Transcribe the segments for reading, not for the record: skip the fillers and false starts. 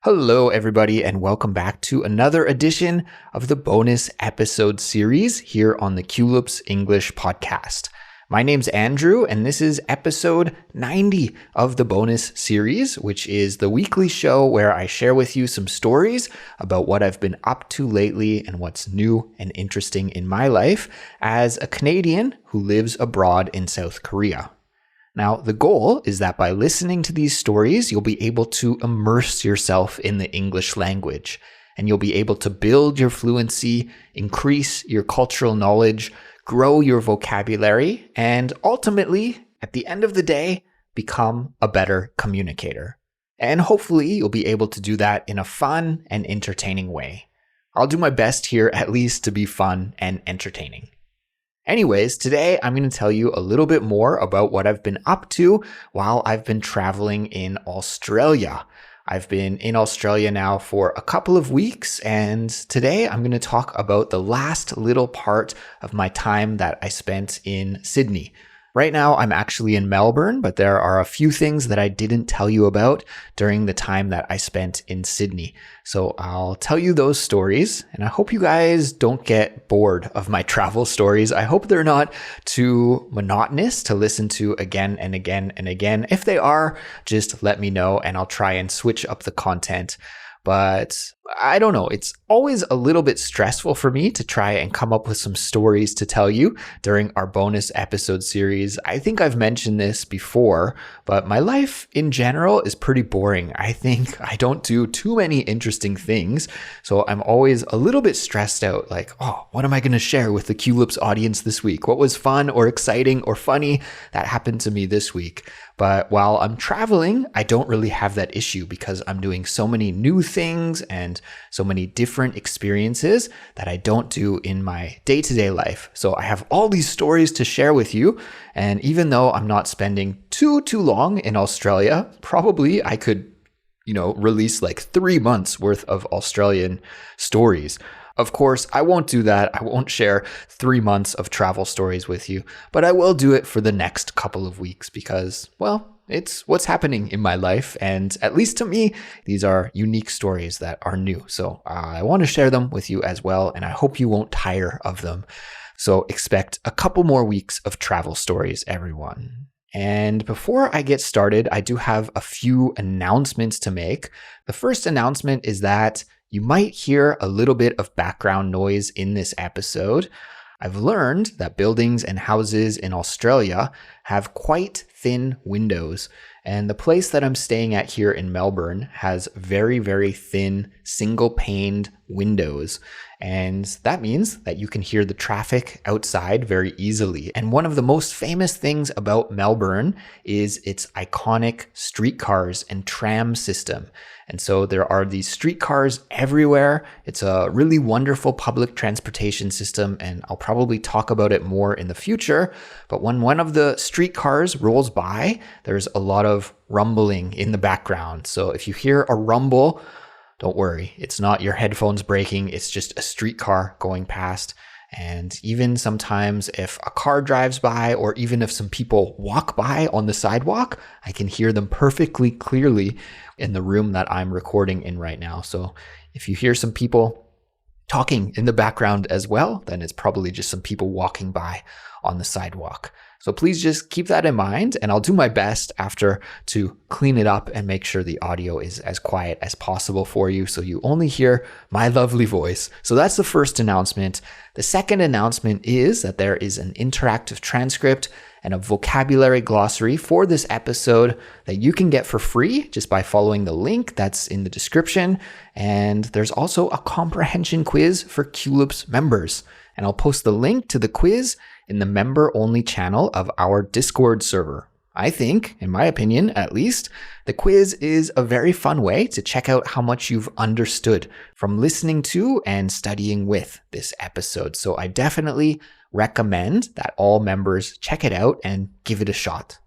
Hello, everybody, and welcome back to another edition of the bonus episode series here on the Culips English podcast. My name's Andrew, and this is episode 90 of the bonus series, which is the weekly show where I share with you some stories about what I've been up to lately and what's new and interesting in my life as a Canadian who lives abroad in South Korea. Now, the goal is that by listening to these stories, you'll be able to immerse yourself in the English language, and you'll be able to build your fluency, increase your cultural knowledge, grow your vocabulary, and ultimately, at the end of the day, become a better communicator. And hopefully, you'll be able to do that in a fun and entertaining way. I'll do my best here, at least, to be fun and entertaining. Anyways, today I'm going to tell you a little bit more about what I've been up to while I've been traveling in Australia. I've been in Australia now for a couple of weeks, and today I'm going to talk about the last little part of my time that I spent in Sydney. Right now, I'm actually in Melbourne, but there are a few things that I didn't tell you about during the time that I spent in Sydney. So I'll tell you those stories, and I hope you guys don't get bored of my travel stories. I hope they're not too monotonous to listen to again and again and again. If they are, just let me know, and I'll try and switch up the content. But I don't know, it's always a little bit stressful for me to try and come up with some stories to tell you during our bonus episode series. I think I've mentioned this before, but my life in general is pretty boring. I think I don't do too many interesting things, so I'm always a little bit stressed out, like, what am I going to share with the Culips audience this week? What was fun or exciting or funny that happened to me this week? But while I'm traveling, I don't really have that issue because I'm doing so many new things and so many different experiences that I don't do in my day-to-day life. So I have all these stories to share with you. And even though I'm not spending too long in Australia, probably I could, release like 3 months worth of Australian stories. Of course, I won't do that. I won't share 3 months of travel stories with you, but I will do it for the next couple of weeks because, it's what's happening in my life. And at least to me, these are unique stories that are new. So I want to share them with you as well. And I hope you won't tire of them. So expect a couple more weeks of travel stories, everyone. And before I get started, I do have a few announcements to make. The first announcement is that you might hear a little bit of background noise in this episode. I've learned that buildings and houses in Australia have quite thin windows, and the place that I'm staying at here in Melbourne has very, very thin single-paned windows. And that means that you can hear the traffic outside very easily. And one of the most famous things about Melbourne is its iconic streetcars and tram system. And so there are these streetcars everywhere. It's a really wonderful public transportation system, and I'll probably talk about it more in the future. But when one of the streetcars rolls by, there's a lot of rumbling in the background. So if you hear a rumble, don't worry, it's not your headphones breaking, it's just a streetcar going past. And even sometimes if a car drives by, or even if some people walk by on the sidewalk, I can hear them perfectly clearly in the room that I'm recording in right now. So if you hear some people talking in the background as well, then it's probably just some people walking by on the sidewalk. So please just keep that in mind, and I'll do my best after to clean it up and make sure the audio is as quiet as possible for you so you only hear my lovely voice. So that's the first announcement. The second announcement is that there is an interactive transcript and a vocabulary glossary for this episode that you can get for free just by following the link that's in the description. And there's also a comprehension quiz for Culips members. And I'll post the link to the quiz in the member-only channel of our Discord server. I think, in my opinion at least, the quiz is a very fun way to check out how much you've understood from listening to and studying with this episode. So I definitely recommend that all members check it out and give it a shot.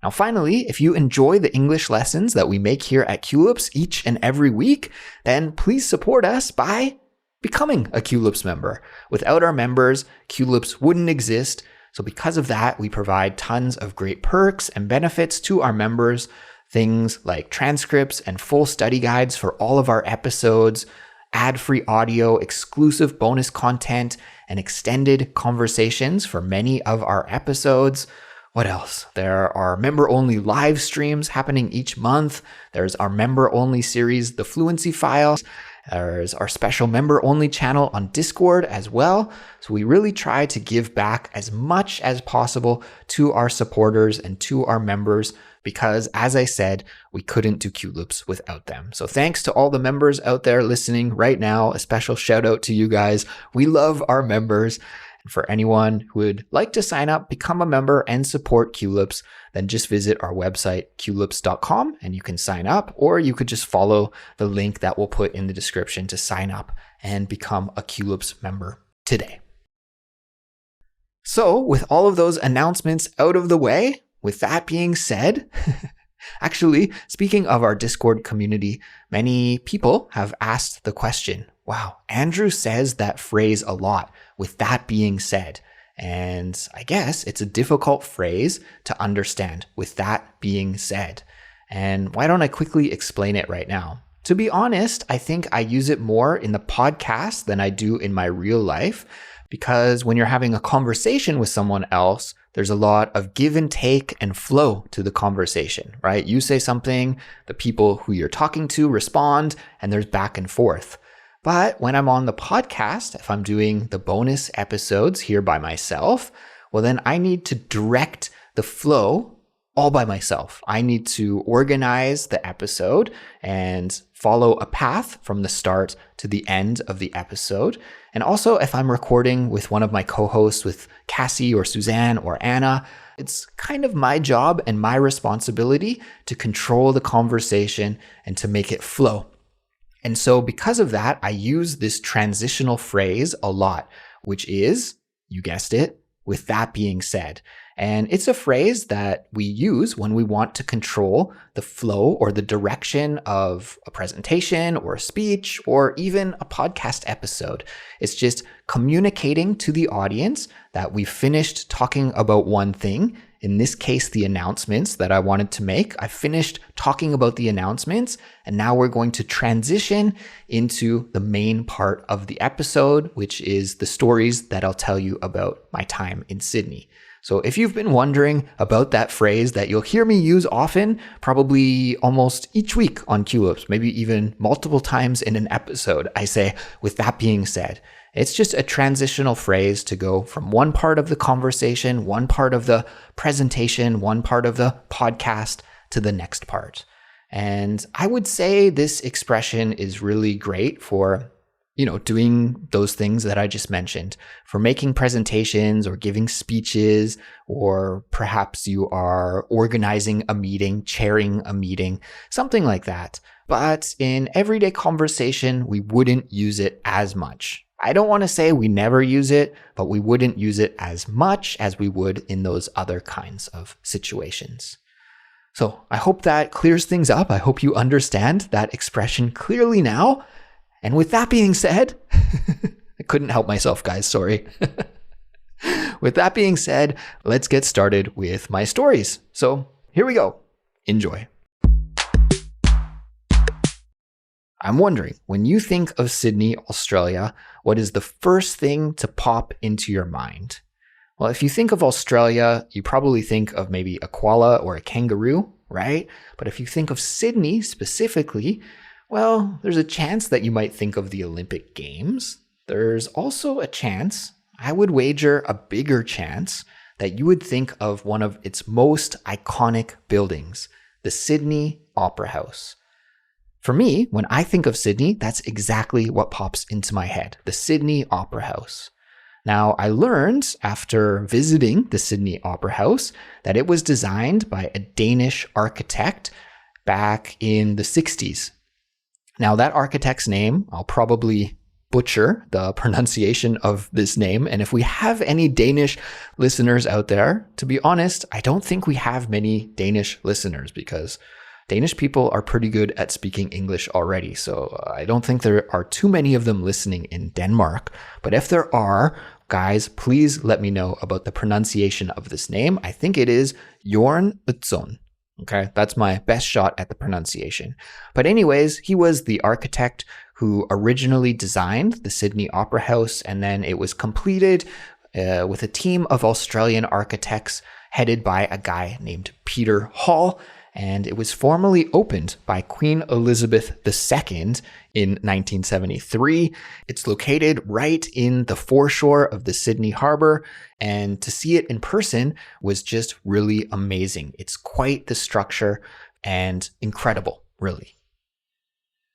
Now, finally, if you enjoy the English lessons that we make here at Culips each and every week, then please support us by becoming a Culips member. Without our members, Culips wouldn't exist. So because of that, we provide tons of great perks and benefits to our members, Things like transcripts and full study guides for all of our episodes, ad-free audio, exclusive bonus content, and extended conversations for many of our episodes. What else? There are member-only live streams happening each month. There's our member-only series, The Fluency Files. There's our special member-only channel on Discord as well. So we really try to give back as much as possible to our supporters and to our members because, as I said, we couldn't do Culips without them. So thanks to all the members out there listening right now. A special shout out to you guys. We love our members. And for anyone who would like to sign up, become a member, and support Culips, then just visit our website, culips.com, and you can sign up, or you could just follow the link that we'll put in the description to sign up and become a Culips member today. So with all of those announcements out of the way, with that being said, actually, speaking of our Discord community, many people have asked the question, wow, Andrew says that phrase a lot, with that being said. And I guess it's a difficult phrase to understand, with that being said. And why don't I quickly explain it right now? To be honest, I think I use it more in the podcast than I do in my real life, because when you're having a conversation with someone else, there's a lot of give and take and flow to the conversation, right? You say something, the people who you're talking to respond, and there's back and forth. But when I'm on the podcast, if I'm doing the bonus episodes here by myself, well, then I need to direct the flow all by myself. I need to organize the episode and follow a path from the start to the end of the episode. And also, if I'm recording with one of my co-hosts, with Cassie or Suzanne or Anna, it's kind of my job and my responsibility to control the conversation and to make it flow. And so because of that, I use this transitional phrase a lot, which is, you guessed it, with that being said. And it's a phrase that we use when we want to control the flow or the direction of a presentation or a speech or even a podcast episode. It's just communicating to the audience that we've finished talking about one thing. In this case, the announcements that I wanted to make. I finished talking about the announcements, and now we're going to transition into the main part of the episode, which is the stories that I'll tell you about my time in Sydney. So if you've been wondering about that phrase that you'll hear me use often, probably almost each week on Culips, maybe even multiple times in an episode, I say, with that being said. It's just a transitional phrase to go from one part of the conversation, one part of the presentation, one part of the podcast to the next part. And I would say this expression is really great for, doing those things that I just mentioned, for making presentations or giving speeches, or perhaps you are organizing a meeting, chairing a meeting, something like that. But in everyday conversation, we wouldn't use it as much. I don't want to say we never use it, but we wouldn't use it as much as we would in those other kinds of situations. So I hope that clears things up. I hope you understand that expression clearly now. And with that being said, I couldn't help myself, guys, sorry. With that being said, let's get started with my stories. So here we go. Enjoy. I'm wondering, when you think of Sydney, Australia, what is the first thing to pop into your mind? Well, if you think of Australia, you probably think of maybe a koala or a kangaroo, right? But if you think of Sydney specifically, well, there's a chance that you might think of the Olympic Games. There's also a chance, I would wager a bigger chance, that you would think of one of its most iconic buildings, the Sydney Opera House. For me, when I think of Sydney, that's exactly what pops into my head, the Sydney Opera House. Now, I learned after visiting the Sydney Opera House that it was designed by a Danish architect back in the 60s. Now, that architect's name, I'll probably butcher the pronunciation of this name. And if we have any Danish listeners out there, to be honest, I don't think we have many Danish listeners because Danish people are pretty good at speaking English already, so I don't think there are too many of them listening in Denmark. But if there are, guys, please let me know about the pronunciation of this name. I think it is Jørgen Utzon. Okay, that's my best shot at the pronunciation. But anyways, he was the architect who originally designed the Sydney Opera House, and then it was completed with a team of Australian architects headed by a guy named Peter Hall. And it was formally opened by Queen Elizabeth II in 1973. It's located right in the foreshore of the Sydney Harbour, and to see it in person was just really amazing. It's quite the structure and incredible, really.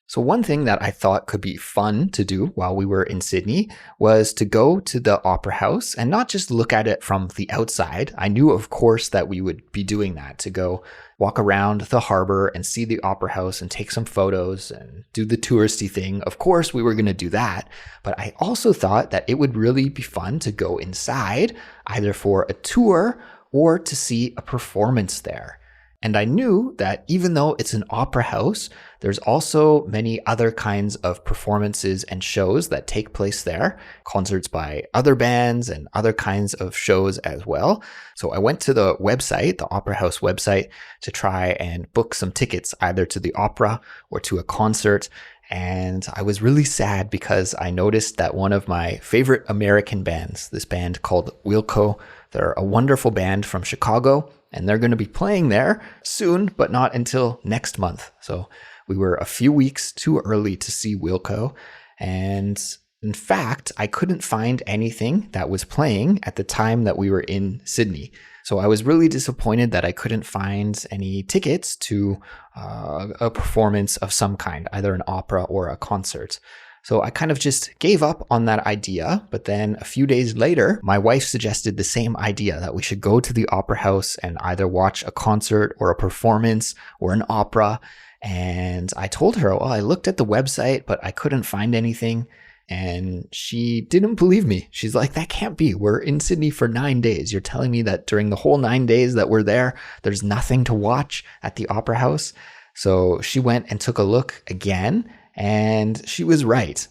So one thing that I thought could be fun to do while we were in Sydney was to go to the Opera House and not just look at it from the outside. I knew, of course, that we would be doing that, to go walk around the harbor and see the Opera House and take some photos and do the touristy thing. Of course, we were going to do that. But I also thought that it would really be fun to go inside, either for a tour or to see a performance there. And I knew that even though it's an opera house, there's also many other kinds of performances and shows that take place there, concerts by other bands and other kinds of shows as well. So I went to the website, the Opera House website, to try and book some tickets either to the opera or to a concert. And I was really sad because I noticed that one of my favorite American bands, this band called Wilco, they're a wonderful band from Chicago, and they're going to be playing there soon, but not until next month. So we were a few weeks too early to see Wilco. And in fact, I couldn't find anything that was playing at the time that we were in Sydney. So I was really disappointed that I couldn't find any tickets to a performance of some kind, either an opera or a concert. So I kind of just gave up on that idea. But then a few days later, my wife suggested the same idea, that we should go to the Opera House and either watch a concert or a performance or an opera. And I told her, well, I looked at the website, but I couldn't find anything. And she didn't believe me. She's like, that can't be. We're in Sydney for 9 days. You're telling me that during the whole 9 days that we're there, there's nothing to watch at the Opera House? So she went and took a look again, and she was right,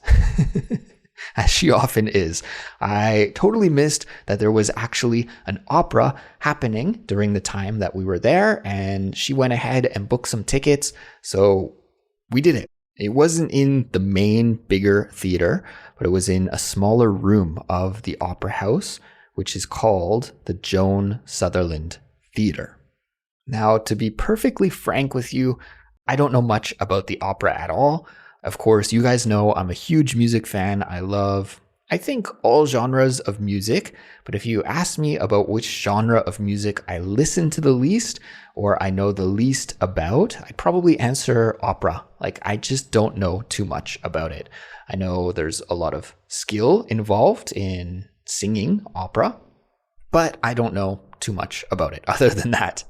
as she often is. I totally missed that there was actually an opera happening during the time that we were there, and she went ahead and booked some tickets, so we did it. It wasn't in the main, bigger theater, but it was in a smaller room of the Opera House, which is called the Joan Sutherland Theater. Now, to be perfectly frank with you, I don't know much about the opera at all. Of course, you guys know I'm a huge music fan. I love, I think, all genres of music. But if you ask me about which genre of music I listen to the least, or I know the least about, I'd probably answer opera. Like, I just don't know too much about it. I know there's a lot of skill involved in singing opera, but I don't know too much about it other than that.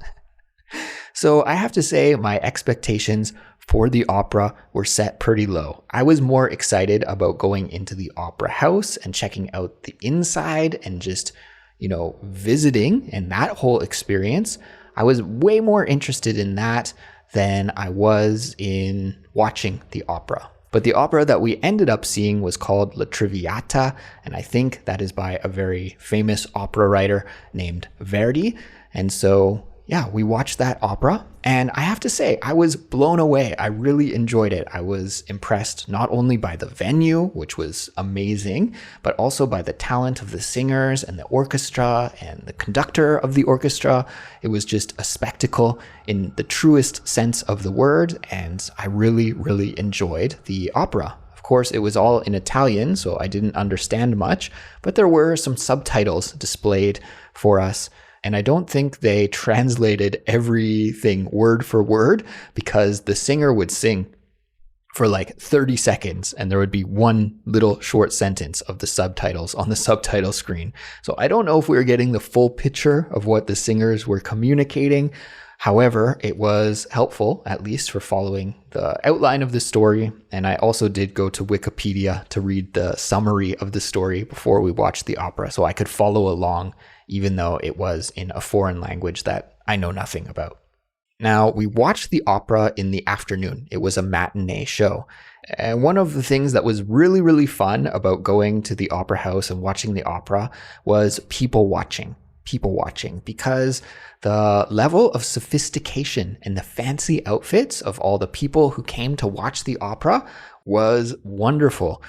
So I have to say my expectations for the opera were set pretty low. I was more excited about going into the Opera House and checking out the inside and just, visiting and that whole experience. I was way more interested in that than I was in watching the opera. But the opera that we ended up seeing was called La Traviata, and I think that is by a very famous opera writer named Verdi. And so yeah, we watched that opera, and I have to say, I was blown away. I really enjoyed it. I was impressed not only by the venue, which was amazing, but also by the talent of the singers and the orchestra and the conductor of the orchestra. It was just a spectacle in the truest sense of the word, and I really, really enjoyed the opera. Of course, it was all in Italian, so I didn't understand much, but there were some subtitles displayed for us. And I don't think they translated everything word for word, because the singer would sing for like 30 seconds and there would be one little short sentence of the subtitles on the subtitle screen. So I don't know if we were getting the full picture of what the singers were communicating. However, it was helpful, at least for following the outline of the story. And I also did go to Wikipedia to read the summary of the story before we watched the opera, so I could follow along, even though it was in a foreign language that I know nothing about. Now, we watched the opera in the afternoon. It was a matinee show. And one of the things that was really, really fun about going to the Opera House and watching the opera was people watching. people watching because the level of sophistication and the fancy outfits of all the people who came to watch the opera was wonderful.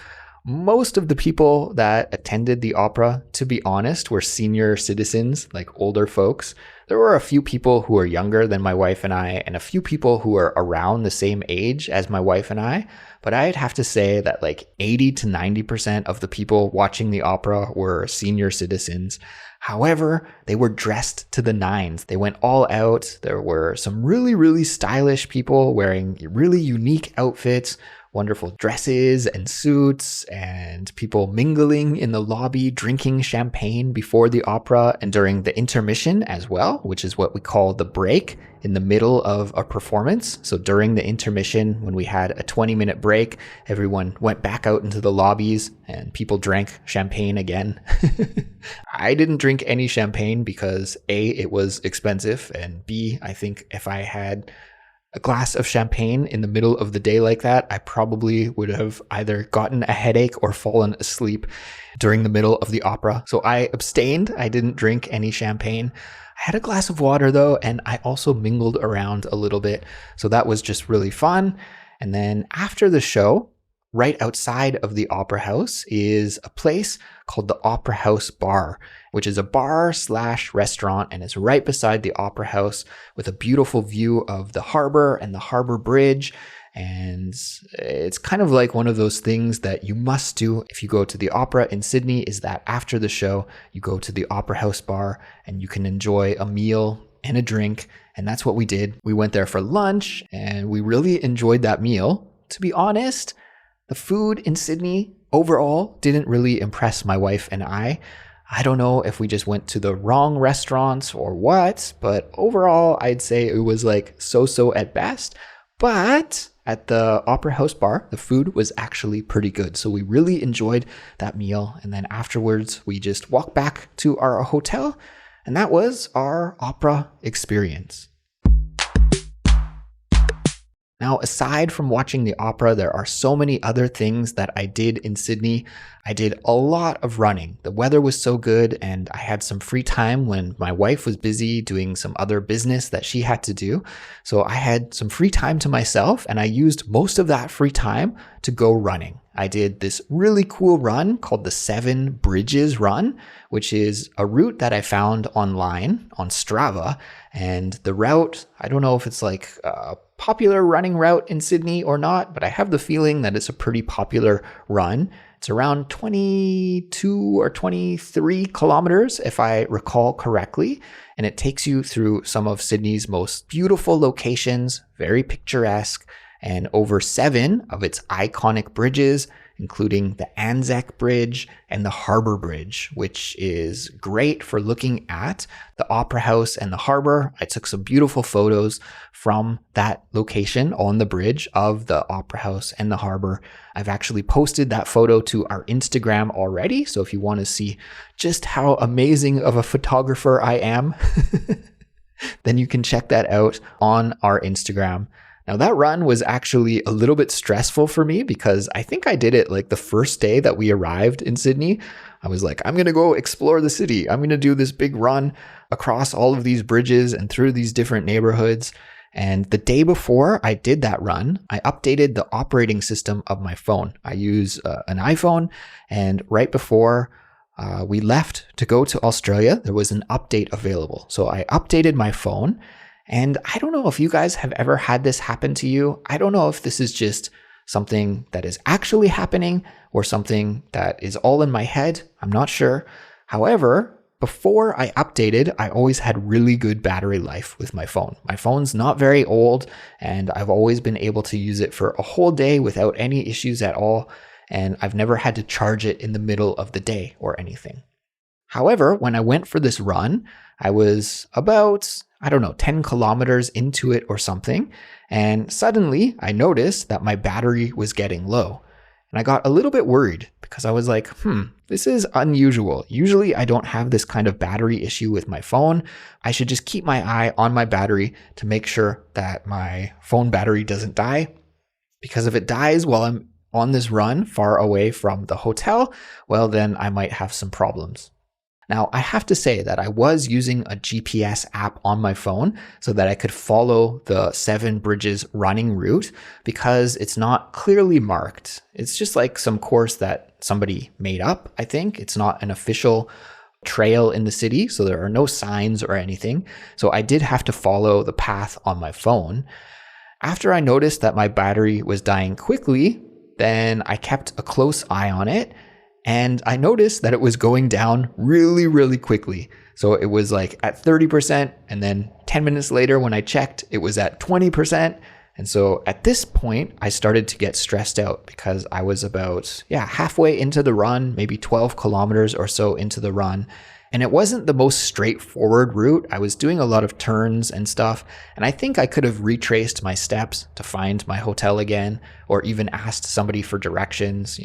Most of the people that attended the opera, to be honest, were senior citizens, like older folks. There were a few people who were younger than my wife and I, and a few people who were around the same age as my wife and I. But I'd have to say that like 80 to 90% of the people watching the opera were senior citizens. However, they were dressed to the nines. They went all out. There were some really, really stylish people wearing really unique outfits, wonderful dresses and suits, and people mingling in the lobby, drinking champagne before the opera and during the intermission as well, which is what we call the break in the middle of a performance. So during the intermission, when we had a 20-minute break, everyone went back out into the lobbies and people drank champagne again. I didn't drink any champagne because A, it was expensive, and B, I think if I had a glass of champagne in the middle of the day like that, I probably would have either gotten a headache or fallen asleep during the middle of the opera. So I abstained. I didn't drink any champagne. I had a glass of water though, and I also mingled around a little bit. So that was just really fun. And then after the show, right outside of the Opera House is a place called the Opera House Bar, which is a bar/restaurant and is right beside the Opera House with a beautiful view of the harbor and the harbor bridge. And it's kind of like one of those things that you must do if you go to the opera in Sydney, is that after the show, you go to the Opera House Bar and you can enjoy a meal and a drink. And that's what we did. We went there for lunch and we really enjoyed that meal. To be honest, the food in Sydney overall didn't really impress my wife and I. I don't know if we just went to the wrong restaurants or what, but overall, I'd say it was like so-so at best. But at the Opera House Bar, the food was actually pretty good. So we really enjoyed that meal. And then afterwards, we just walked back to our hotel. And that was our opera experience. Now, aside from watching the opera, there are so many other things that I did in Sydney. I did a lot of running. The weather was so good and I had some free time when my wife was busy doing some other business that she had to do. So I had some free time to myself and I used most of that free time to go running. I did this really cool run called the 7 Bridges Run, which is a route that I found online on Strava. And the route, I don't know if it's like a popular running route in Sydney or not, but I have the feeling that it's a pretty popular run. It's around 22 or 23 kilometers, if I recall correctly. And it takes you through some of Sydney's most beautiful locations, very picturesque, and over 7 of its iconic bridges, including the Anzac Bridge and the Harbour Bridge, which is great for looking at the Opera House and the harbour. I took some beautiful photos from that location on the bridge of the Opera House and the harbour. I've actually posted that photo to our Instagram already, so if you want to see just how amazing of a photographer I am, then you can check that out on our Instagram. Now that run was actually a little bit stressful for me because I think I did it like the first day that we arrived in Sydney. I was like, I'm going to go explore the city. I'm going to do this big run across all of these bridges and through these different neighborhoods. And the day before I did that run, I updated the operating system of my phone. I use an iPhone, and right before we left to go to Australia, there was an update available. So I updated my phone. And I don't know if you guys have ever had this happen to you. I don't know if this is just something that is actually happening or something that is all in my head. I'm not sure. However, before I updated, I always had really good battery life with my phone. My phone's not very old, and I've always been able to use it for a whole day without any issues at all. And I've never had to charge it in the middle of the day or anything. However, when I went for this run, I was about, 10 kilometers into it or something. And suddenly I noticed that my battery was getting low. And I got a little bit worried because I was like, this is unusual. Usually I don't have this kind of battery issue with my phone. I should just keep my eye on my battery to make sure that my phone battery doesn't die. Because if it dies while I'm on this run far away from the hotel, well, then I might have some problems. Now, I have to say that I was using a GPS app on my phone so that I could follow the Seven Bridges running route because it's not clearly marked. It's just like some course that somebody made up, I think. It's not an official trail in the city, so there are no signs or anything. So I did have to follow the path on my phone. After I noticed that my battery was dying quickly, then I kept a close eye on it. And I noticed that it was going down really, really quickly. So it was like at 30%. And then 10 minutes later, when I checked, it was at 20%. And so at this point, I started to get stressed out because I was about, halfway into the run, maybe 12 kilometers or so into the run. And it wasn't the most straightforward route. I was doing a lot of turns and stuff. And I think I could have retraced my steps to find my hotel again, or even asked somebody for directions,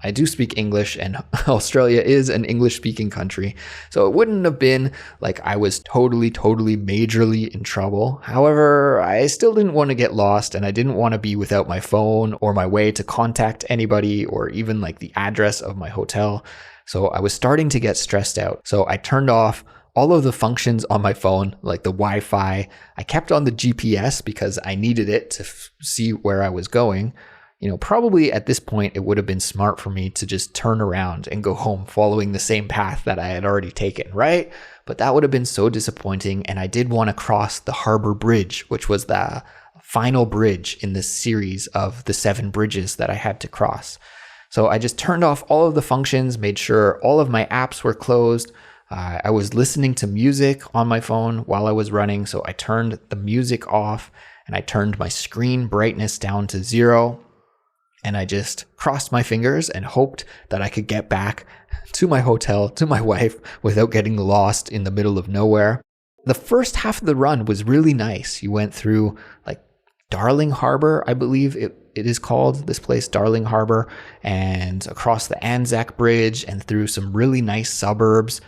I do speak English and Australia is an English speaking country. So it wouldn't have been like I was totally majorly in trouble. However, I still didn't want to get lost and I didn't want to be without my phone or my way to contact anybody or even like the address of my hotel. So I was starting to get stressed out. So I turned off all of the functions on my phone, like the Wi-Fi. I kept on the GPS because I needed it to see where I was going. Probably at this point, it would have been smart for me to just turn around and go home following the same path that I had already taken, right? But that would have been so disappointing. And I did want to cross the Harbour Bridge, which was the final bridge in this series of the 7 bridges that I had to cross. So I just turned off all of the functions, made sure all of my apps were closed. I was listening to music on my phone while I was running. So I turned the music off and I turned my screen brightness down to 0. And I just crossed my fingers and hoped that I could get back to my hotel, to my wife, without getting lost in the middle of nowhere. The first half of the run was really nice. You went through like Darling Harbour, I believe it is called, this place, Darling Harbour, and across the Anzac Bridge and through some really nice suburbs,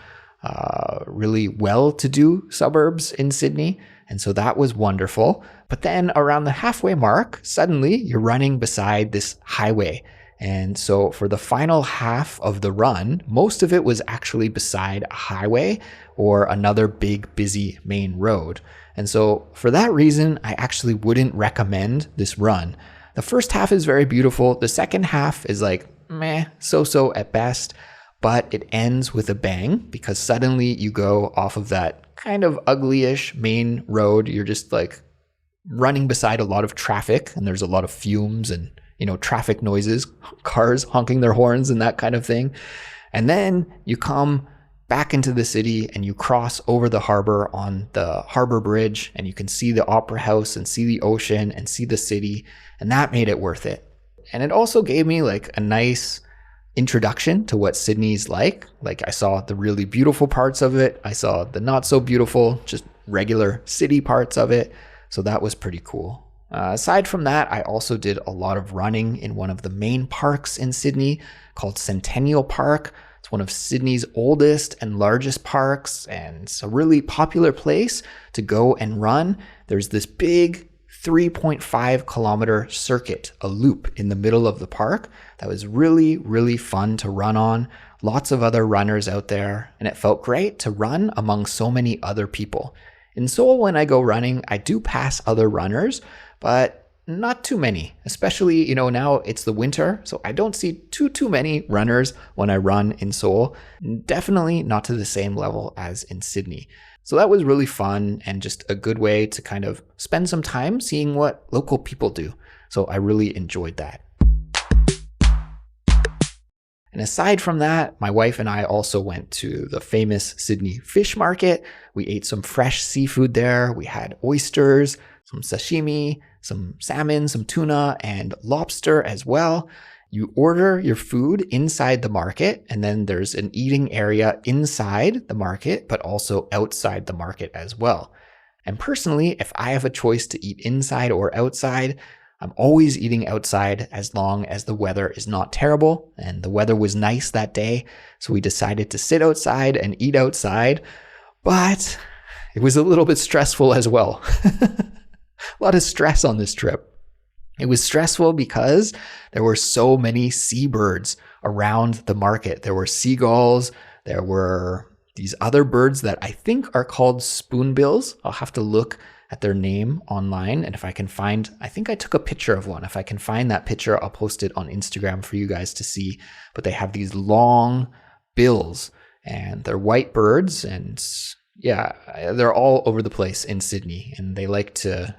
really well-to-do suburbs in Sydney. And so that was wonderful. But then around the halfway mark, suddenly you're running beside this highway. And so for the final half of the run, most of it was actually beside a highway or another big, busy main road. And so for that reason, I actually wouldn't recommend this run. The first half is very beautiful. The second half is like, meh, so-so at best. But it ends with a bang because suddenly you go off of that kind of ugly-ish main road. You're just like running beside a lot of traffic and there's a lot of fumes and, traffic noises, cars honking their horns and that kind of thing. And then you come back into the city and you cross over the harbor on the Harbour Bridge and you can see the Opera House and see the ocean and see the city. And that made it worth it. And it also gave me like a nice introduction to what Sydney's like. Like I saw the really beautiful parts of it. I saw the not so beautiful, just regular city parts of it. So that was pretty cool. Aside from that, I also did a lot of running in one of the main parks in Sydney called Centennial Park. It's one of Sydney's oldest and largest parks, and it's a really popular place to go and run. There's this big 3.5 kilometer circuit, a loop in the middle of the park that was really, really fun to run on. Lots of other runners out there, and it felt great to run among so many other people. In Seoul, when I go running, I do pass other runners, but not too many, especially, now it's the winter, so I don't see too many runners when I run in Seoul. Definitely not to the same level as in Sydney. So that was really fun and just a good way to kind of spend some time seeing what local people do. So I really enjoyed that. And aside from that, my wife and I also went to the famous Sydney fish market. We ate some fresh seafood there. We had oysters, some sashimi, some salmon, some tuna, and lobster as well. You order your food inside the market, and then there's an eating area inside the market, but also outside the market as well. And personally, if I have a choice to eat inside or outside, I'm always eating outside as long as the weather is not terrible. And the weather was nice that day, so we decided to sit outside and eat outside. But it was a little bit stressful as well. A lot of stress on this trip. It was stressful because there were so many seabirds around the market. There were seagulls, there were these other birds that I think are called spoonbills. I'll have to look at their name online, and if I can find, I think I took a picture of one. If I can find that picture, I'll post it on Instagram for you guys to see. But they have these long bills, and they're white birds, and yeah, they're all over the place in Sydney, and they like to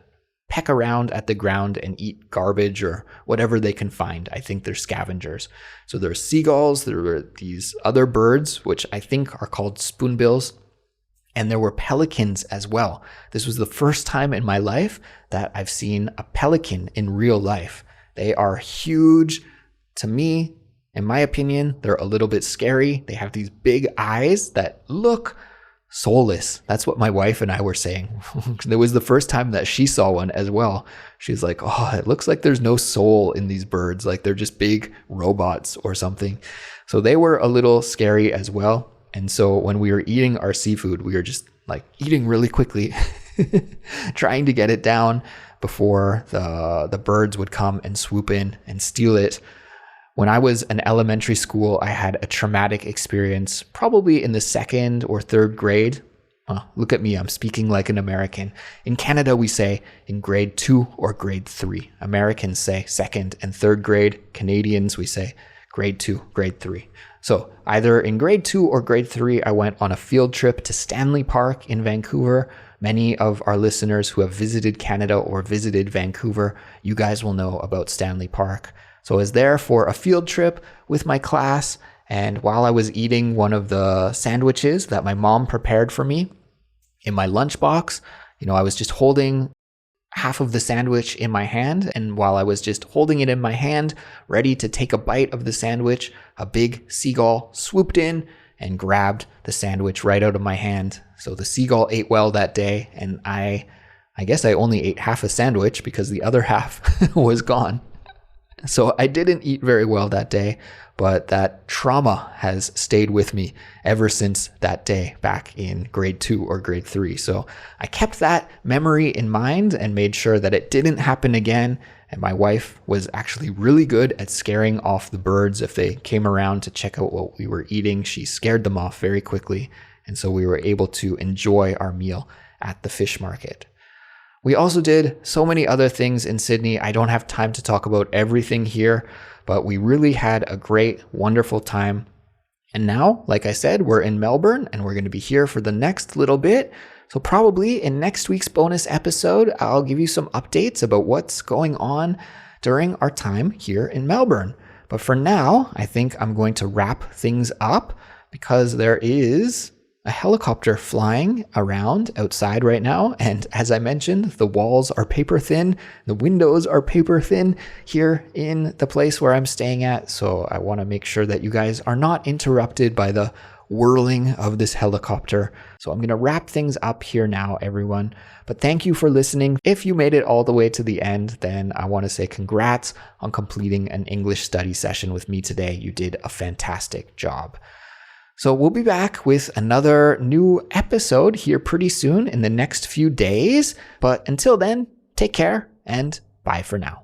peck around at the ground and eat garbage or whatever they can find. I think they're scavengers. So there's seagulls, there were these other birds, which I think are called spoonbills, and there were pelicans as well. This was the first time in my life that I've seen a pelican in real life. They are huge. To me, in my opinion, they're a little bit scary. They have these big eyes that look soulless. That's what my wife and I were saying. It was the first time that she saw one as well. She's like, oh, it looks like there's no soul in these birds. Like they're just big robots or something. So they were a little scary as well. And so when we were eating our seafood, we were just like eating really quickly, trying to get it down before the birds would come and swoop in and steal it. When I was in elementary school, I had a traumatic experience, probably in the 2nd or 3rd grade. Look at me, I'm speaking like an American. In Canada, we say in grade 2 or grade 3. Americans say 2nd and 3rd grade. Canadians, we say grade 2, grade 3. So either in grade 2 or grade 3, I went on a field trip to Centennial Park in Vancouver. Many of our listeners who have visited Canada or visited Vancouver, you guys will know about Stanley Park. So I was there for a field trip with my class, and while I was eating one of the sandwiches that my mom prepared for me in my lunchbox, I was just holding half of the sandwich in my hand, and while I was just holding it in my hand, ready to take a bite of the sandwich, a big seagull swooped in and grabbed the sandwich right out of my hand. So the seagull ate well that day, and I guess I only ate half a sandwich because the other half was gone. So I didn't eat very well that day, but that trauma has stayed with me ever since that day back in grade 2 or grade 3. So I kept that memory in mind and made sure that it didn't happen again. And my wife was actually really good at scaring off the birds. If they came around to check out what we were eating, she scared them off very quickly. And so we were able to enjoy our meal at the fish market. We also did so many other things in Sydney. I don't have time to talk about everything here, but we really had a great, wonderful time. And now, like I said, we're in Melbourne and we're going to be here for the next little bit. So probably in next week's bonus episode, I'll give you some updates about what's going on during our time here in Melbourne. But for now, I think I'm going to wrap things up because there is a helicopter flying around outside right now. And as I mentioned, the walls are paper thin, the windows are paper thin here in the place where I'm staying at. So I want to make sure that you guys are not interrupted by the whirling of this helicopter. So I'm going to wrap things up here now, everyone. But thank you for listening. If you made it all the way to the end, then I want to say congrats on completing an English study session with me today. You did a fantastic job. So we'll be back with another new episode here pretty soon in the next few days. But until then, take care and bye for now.